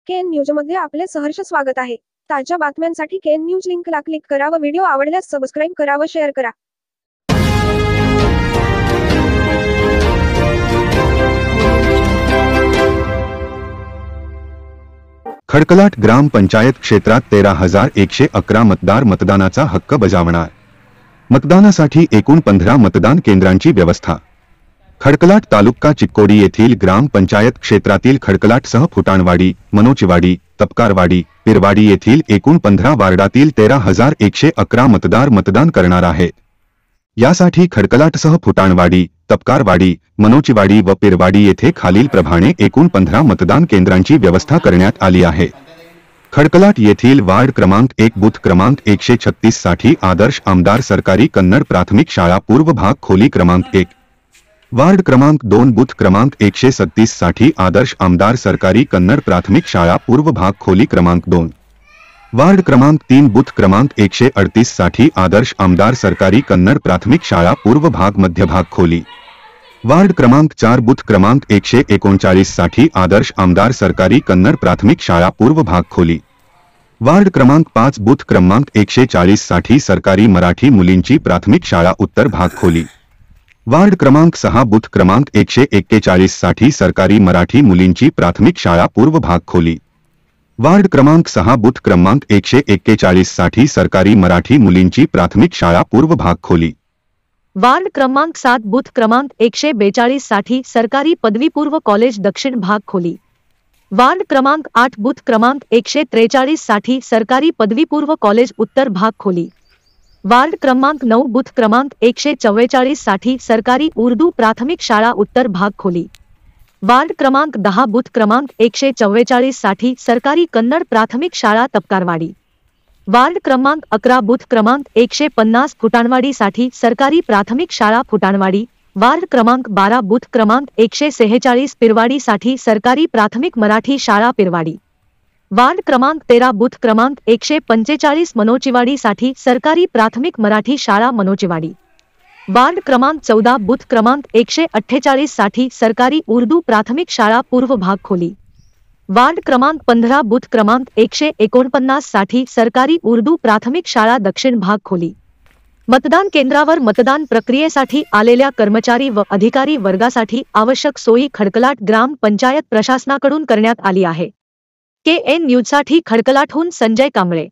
KN न्यूजमध्ये आपले सहर्ष स्वागत आहे। ताज्या बातम्यांसाठी केएन न्यूज लिंकला क्लिक करा व व्हिडिओ आवडल्यास सबस्क्राइब करा व शेअर करा। खडकलाट ग्रामपंचायत क्षेत्रात 13,111 मतदार मतदानाचा हक्क बजावणार। मतदानासाठी एकूण 15 मतदान केंद्रांची व्यवस्था। खडकलाट तालुका चिक्कोडी येथील ग्रामपंचायत क्षेत्रातील खडकलाटसह फुटाणवाडी, मनोचीवाडी, तपकारवाडी, पिरवाडी येथील एकूण 15 वार्डातील 13,111 मतदार मतदान करणार आहेत। यासाठी खडकलाटसह फुटाणवाडी, तपकारवाडी, मनोचीवाडी व पिरवाडी येथे खालील प्रमाणे एकूण 15 मतदान केंद्रांची व्यवस्था करण्यात आली आहे। खडकलाट येथील वार्ड क्रमांक 1 बूथ क्रमांक 136 साठी आदर्श आमदार सरकारी कन्नड प्राथमिक शाळा पूर्व भाग खोली क्रमांक 1, वार्ड क्रमांक 2 बूथ क्रमांक 137 साठी आदर्श आमदार सरकारी कन्नड प्राथमिक शाळा पूर्व भाग खोली क्रमांक 2, वार्ड क्रमांक 3 बूथ क्रमांक 138 साठी आदर्श आमदार सरकारी कन्नड प्राथमिक शाळा पूर्व भाग मध्य भाग खोली, वार्ड क्रमांक 4 बूथ क्रमांक 139 साठी आदर्श आमदार सरकारी कन्नड प्राथमिक शाळा पूर्व भाग खोली, वार्ड क्रमांक 5 बूथ क्रमांक 140 साठी सरकारी मराठी मुलींची प्राथमिक शाळा उत्तर भाग खोली, वार्ड क्रमांक 6 बूथ क्रमांक 141 साठी सरकारी मराठी मुलींची प्राथमिक शाळा पूर्व भाग खोली, वार्ड क्रमांक 6 बूथ क्रमांक 141 साठी सरकारी मराठी मुलींची प्राथमिक शाळा पूर्व भाग खोली, वार्ड क्रमांक 7 बूथ क्रमांक 142 साठी सरकारी पदवीपूर्व कॉलेज दक्षिण भाग खोली, वार्ड क्रमांक 8 बूथ क्रमांक 143 साठी सरकारी पदवीपूर्व कॉलेज उत्तर भाग खोली, वार्ड क्रमांक 9 बूथ क्रमांक 144 साठी सरकारी उर्दू प्राथमिक शाळा उत्तर भाग खोली, वार्ड क्रमांक 10 बूथ क्रमांक 144 साठी सरकारी कन्नड प्राथमिक शाळा तपकारवाडी, वार्ड क्रमांक 11 बूथ क्रमांक 150 फुटाणवाडी साठी सरकारी प्राथमिक शाळा फुटाणवाडी, वार्ड क्रमांक 12 बूथ क्रमांक 146 पिरवाडी साठी सरकारी प्राथमिक मराठी शाळा पिरवाडी, वार्ड क्रमांक 13 बूथ क्रमांक 145 मनोचीवाडी साठी सरकारी प्राथमिक मराठी शाळा मनोचीवाडी, वार्ड क्रमांक 14 बूथ क्रमांक 148 साठी सरकारी उर्दू प्राथमिक शाळा पूर्व भाग खोली, वार्ड क्रमांक 15 बूथ क्रमांक 149 साठी सरकारी उर्दू प्राथमिक शाळा दक्षिण भाग खोली। मतदान केंद्रावर मतदान प्रक्रियेसाठी आलेल्या कर्मचारी व अधिकारी वर्गासाठी आवश्यक सोयी खडकलाट ग्राम पंचायत प्रशासनाकडून करण्यात आली आहे। केएन न्यूजसाठी खडकलाटहून संजय कांबळे।